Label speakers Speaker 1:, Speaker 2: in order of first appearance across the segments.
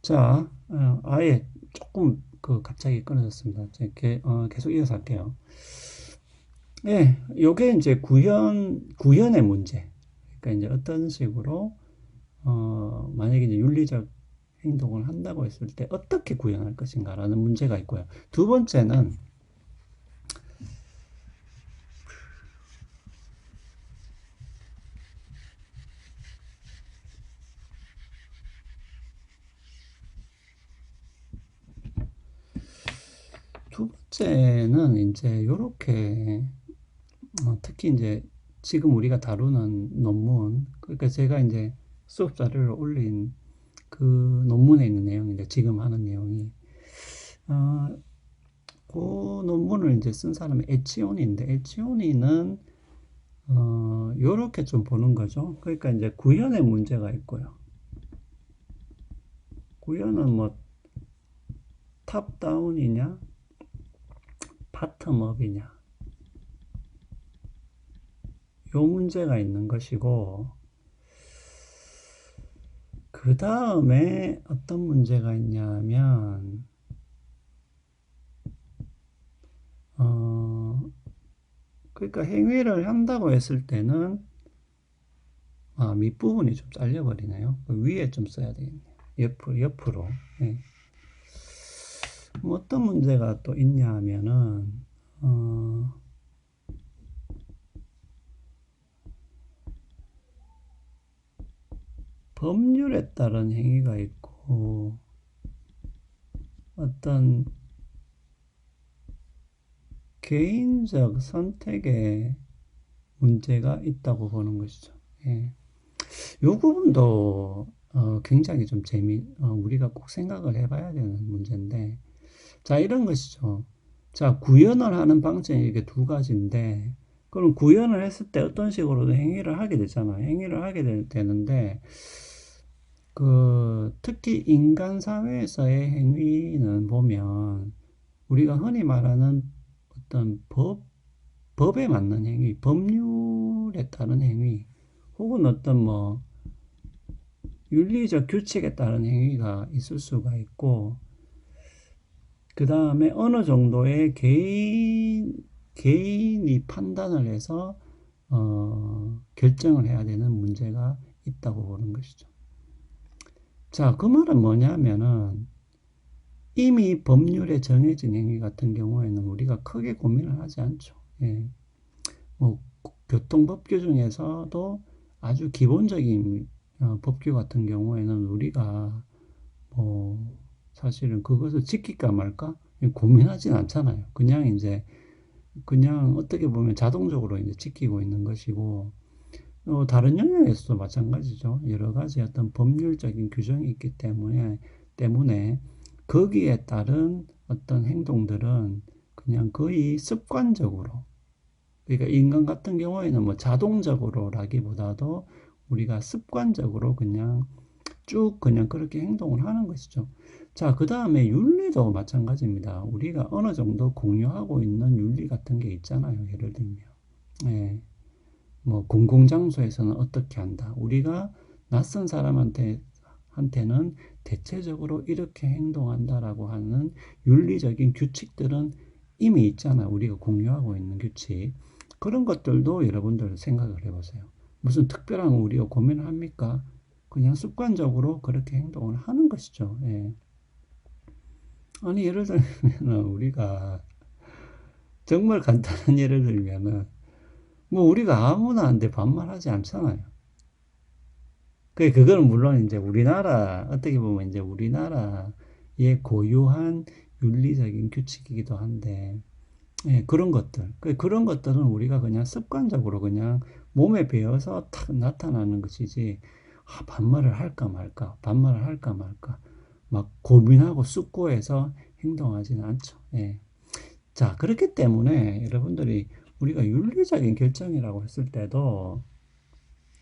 Speaker 1: 자, 아예 조금 갑자기 끊어졌습니다. 계속 이어서 할게요. 예, 요게 이제 구현의 문제. 그러니까 이제 어떤 식으로, 만약에 이제 윤리적 행동을 한다고 했을 때 어떻게 구현할 것인가라는 문제가 있고요. 두 번째는, 두 번째는 이제 요렇게, 특히 이제 지금 우리가 다루는 논문, 그러니까 제가 이제 수업 자료를 올린 그 논문에 있는 내용인데, 지금 하는 내용이, 어, 그 논문을 이제 쓴 사람이 에치오니인데, 에치오니는, 요렇게 좀 보는 거죠. 그러니까 이제 구현의 문제가 있고요. 구현은 뭐, 탑다운이냐, 바텀업이냐, 요 문제가 있는 것이고, 그 다음에 어떤 문제가 있냐면, 어, 그러니까 행위를 한다고 했을 때는, 밑부분이 좀 잘려버리네요. 그 위에 좀 써야 되겠네요. 옆으로. 네. 뭐 어떤 문제가 또 있냐 하면은, 어, 법률에 따른 행위가 있고, 어떤 개인적 선택에 문제가 있다고 보는 것이죠. 예. 요 부분도 굉장히 좀 우리가 꼭 생각을 해봐야 되는 문제인데, 자, 이런 것이죠. 자, 구현을 하는 방식이 이게 두 가지인데, 그럼 구현을 했을 때 어떤 식으로도 행위를 하게 되잖아요. 행위를 하게 되는데, 특히 인간 사회에서의 행위는 보면, 우리가 흔히 말하는 어떤 법에 맞는 행위, 법률에 따른 행위, 혹은 어떤 뭐, 윤리적 규칙에 따른 행위가 있을 수가 있고, 그 다음에 어느 정도의 개인이 판단을 해서, 결정을 해야 되는 문제가 있다고 보는 것이죠. 자, 그 말은 뭐냐면은, 이미 법률에 정해진 행위 같은 경우에는 우리가 크게 고민을 하지 않죠. 예. 뭐, 교통법규 중에서도 아주 기본적인 법규 같은 경우에는 우리가 뭐, 사실은 그것을 지킬까 말까 고민하진 않잖아요. 그냥 어떻게 보면 자동적으로 이제 지키고 있는 것이고, 다른 영역에서도 마찬가지죠. 여러 가지 어떤 법률적인 규정이 있기 때문에 거기에 따른 어떤 행동들은 그냥 거의 습관적으로, 그러니까 인간 같은 경우에는 뭐 자동적으로라기보다도 우리가 습관적으로 그냥 그렇게 행동을 하는 것이죠. 자, 그 다음에 윤리도 마찬가지입니다. 우리가 어느 정도 공유하고 있는 윤리 같은 게 있잖아요. 예를 들면. 예. 뭐 공공장소에서는 어떻게 한다. 우리가 낯선 한테는 대체적으로 이렇게 행동한다라고 하는 윤리적인 규칙들은 이미 있잖아. 우리가 공유하고 있는 규칙. 그런 것들도 여러분들 생각을 해보세요. 무슨 특별한 우리가 고민을 합니까? 그냥 습관적으로 그렇게 행동을 하는 것이죠. 예. 아니, 예를 들면, 우리가, 정말 간단한 예를 들면은, 뭐, 우리가 아무나한테 반말하지 않잖아요. 그거는 물론 이제 어떻게 보면 이제 우리나라의 고유한 윤리적인 규칙이기도 한데, 예, 그런 것들은 우리가 그냥 습관적으로 그냥 몸에 배어서 탁 나타나는 것이지, 반말을 할까 말까, 막 고민하고 숙고해서 행동하지는 않죠. 예. 자, 그렇기 때문에 여러분들이 우리가 윤리적인 결정이라고 했을 때도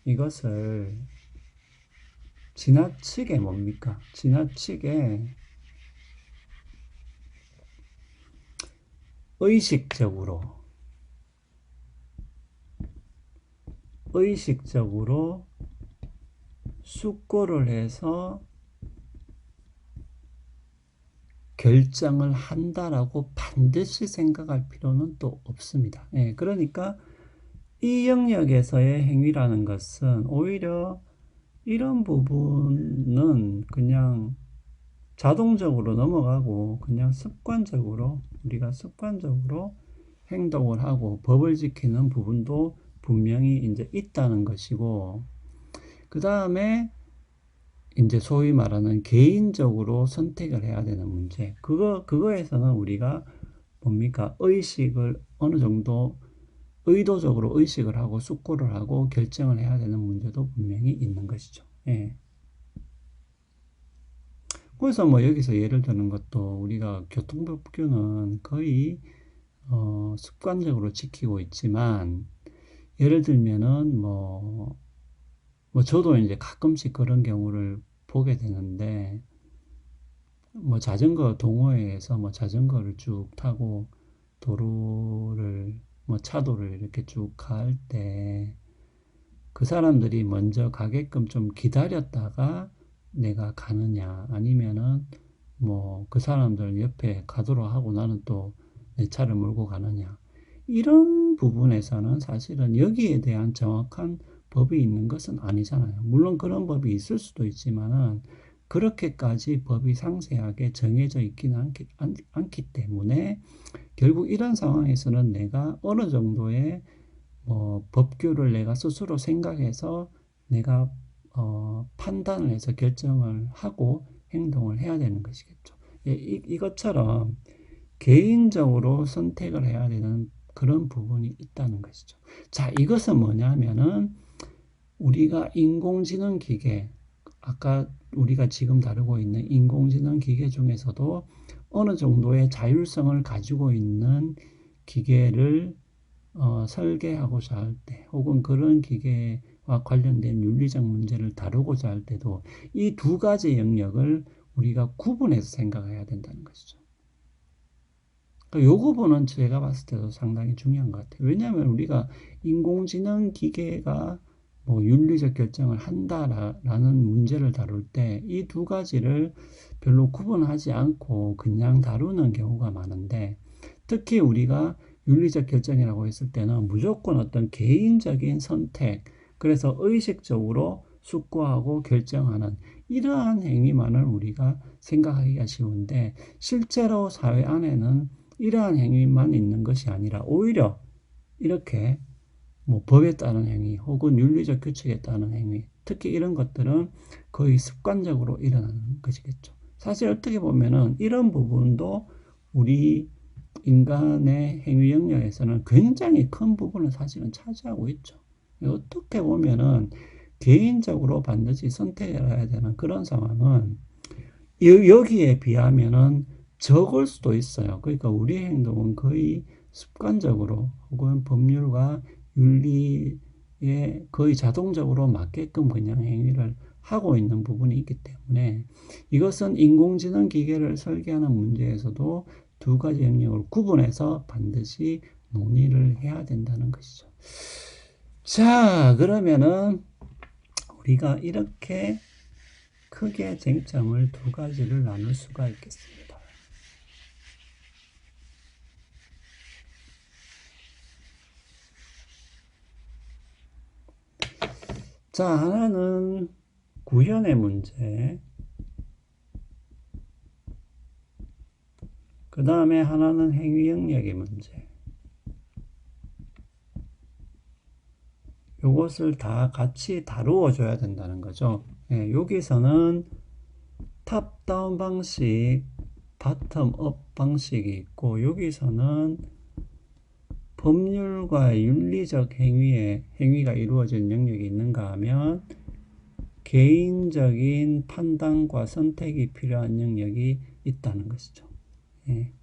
Speaker 1: 이것을 지나치게 뭡니까? 의식적으로, 의식적으로 숙고를 해서 결정을 한다라고 반드시 생각할 필요는 또 없습니다. 예, 그러니까 이 영역에서의 행위라는 것은 오히려 이런 부분은 그냥 자동적으로 넘어가고 그냥 습관적으로 우리가 습관적으로 행동을 하고 법을 지키는 부분도 분명히 이제 있다는 것이고, 그 다음에 이제 소위 말하는 개인적으로 선택을 해야 되는 문제. 그거에서는 우리가 뭡니까? 의식을 어느 정도 의도적으로 의식을 하고 숙고를 하고 결정을 해야 되는 문제도 분명히 있는 것이죠. 예. 그래서 뭐 여기서 예를 드는 것도 우리가 교통법규는 거의 습관적으로 지키고 있지만, 예를 들면은 뭐 저도 이제 가끔씩 그런 경우를 보게 되는데, 뭐 자전거 동호회에서 뭐 자전거를 쭉 타고 도로를 뭐 차도를 이렇게 쭉 갈 때 그 사람들이 먼저 가게끔 좀 기다렸다가 내가 가느냐, 아니면은 뭐 그 사람들 옆에 가도록 하고 나는 또 내 차를 몰고 가느냐, 이런 부분에서는 사실은 여기에 대한 정확한 법이 있는 것은 아니잖아요. 물론 그런 법이 있을 수도 있지만은 그렇게까지 법이 상세하게 정해져 있지는 않기 때문에 결국 이런 상황에서는 내가 어느 정도의 법규를 내가 스스로 생각해서 내가 판단을 해서 결정을 하고 행동을 해야 되는 것이겠죠. 예, 이것처럼 개인적으로 선택을 해야 되는 그런 부분이 있다는 것이죠. 자, 이것은 뭐냐면은 우리가 인공지능 기계, 아까 우리가 지금 다루고 있는 인공지능 기계 중에서도 어느 정도의 자율성을 가지고 있는 기계를 설계하고자 할 때, 혹은 그런 기계와 관련된 윤리적 문제를 다루고자 할 때도 이 두 가지 영역을 우리가 구분해서 생각해야 된다는 것이죠. 이 부분은 제가 봤을 때도 상당히 중요한 것 같아요. 왜냐하면 우리가 인공지능 기계가 뭐 윤리적 결정을 한다라는 문제를 다룰 때 이 두 가지를 별로 구분하지 않고 그냥 다루는 경우가 많은데, 특히 우리가 윤리적 결정이라고 했을 때는 무조건 어떤 개인적인 선택, 그래서 의식적으로 숙고하고 결정하는 이러한 행위만을 우리가 생각하기가 쉬운데, 실제로 사회 안에는 이러한 행위만 있는 것이 아니라 오히려 이렇게 뭐 법에 따른 행위 혹은 윤리적 규칙에 따른 행위, 특히 이런 것들은 거의 습관적으로 일어나는 것이겠죠. 사실 어떻게 보면은 이런 부분도 우리 인간의 행위 영역에서는 굉장히 큰 부분을 사실은 차지하고 있죠. 어떻게 보면은 개인적으로 반드시 선택해야 되는 그런 상황은 여기에 비하면은 적을 수도 있어요. 그러니까 우리 행동은 거의 습관적으로 혹은 법률과 윤리에 거의 자동적으로 맞게끔 그냥 행위를 하고 있는 부분이 있기 때문에, 이것은 인공지능 기계를 설계하는 문제에서도 두 가지 영역을 구분해서 반드시 논의를 해야 된다는 것이죠. 자, 그러면은 우리가 이렇게 크게 쟁점을 두 가지를 나눌 수가 있겠습니다. 자, 하나는 구현의 문제, 그 다음에 하나는 행위 영역의 문제. 요것을 다 같이 다루어 줘야 된다는 거죠. 예, 여기서는 탑다운 방식, 바텀업 방식이 있고, 여기서는 법률과 윤리적 행위가 이루어진 영역이 있는가 하면 개인적인 판단과 선택이 필요한 영역이 있다는 것이죠. 예.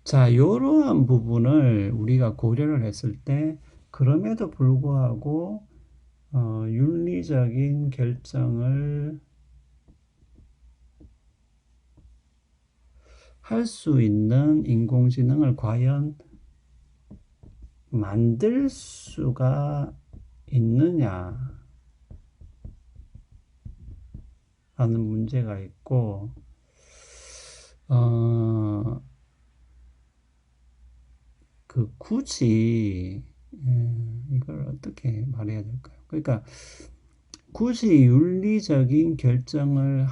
Speaker 1: 자, 이러한 부분을 우리가 고려를 했을 때, 그럼에도 불구하고 윤리적인 결정을 할 수 있는 인공지능을 과연 만들 수가 있느냐, 하는 문제가 있고, 어, 굳이, 이걸 어떻게 말해야 될까요? 그러니까, 굳이 윤리적인 결정을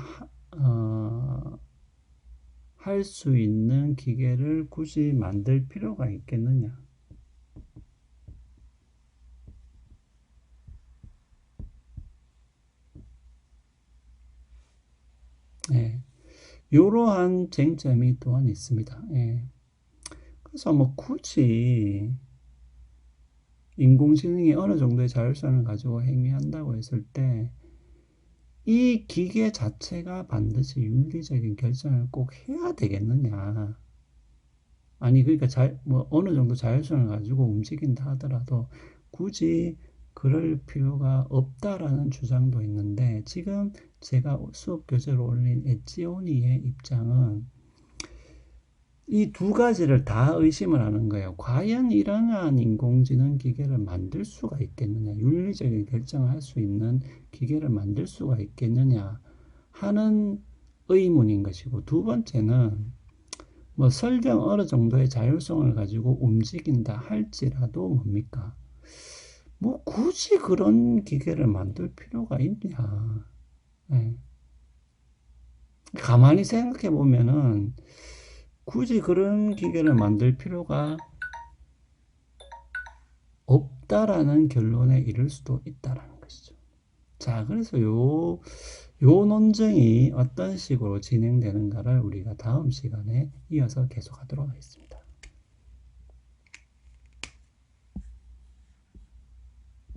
Speaker 1: 할 수 있는 기계를 굳이 만들 필요가 있겠느냐? 예, 이러한 쟁점이 또한 있습니다. 예. 그래서 뭐 굳이 인공지능이 어느 정도의 자율성을 가지고 행위한다고 했을 때, 이 기계 자체가 반드시 윤리적인 결정을 꼭 해야 되겠느냐? 아니, 그러니까 뭐 어느 정도 자율성을 가지고 움직인다 하더라도 굳이 그럴 필요가 없다라는 주장도 있는데, 지금 제가 수업 교재로 올린 엣지오니의 입장은 이 두 가지를 다 의심을 하는 거예요. 과연 이러한 인공지능 기계를 만들 수가 있겠느냐, 윤리적인 결정을 할 수 있는 기계를 만들 수가 있겠느냐 하는 의문인 것이고, 두 번째는 뭐 설령 어느 정도의 자율성을 가지고 움직인다 할지라도 뭡니까? 뭐 굳이 그런 기계를 만들 필요가 있냐? 예. 가만히 생각해 보면은 굳이 그런 기계를 만들 필요가 없다라는 결론에 이를 수도 있다라는 것이죠. 자, 그래서 요 논쟁이 어떤 식으로 진행되는가를 우리가 다음 시간에 이어서 계속하도록 하겠습니다.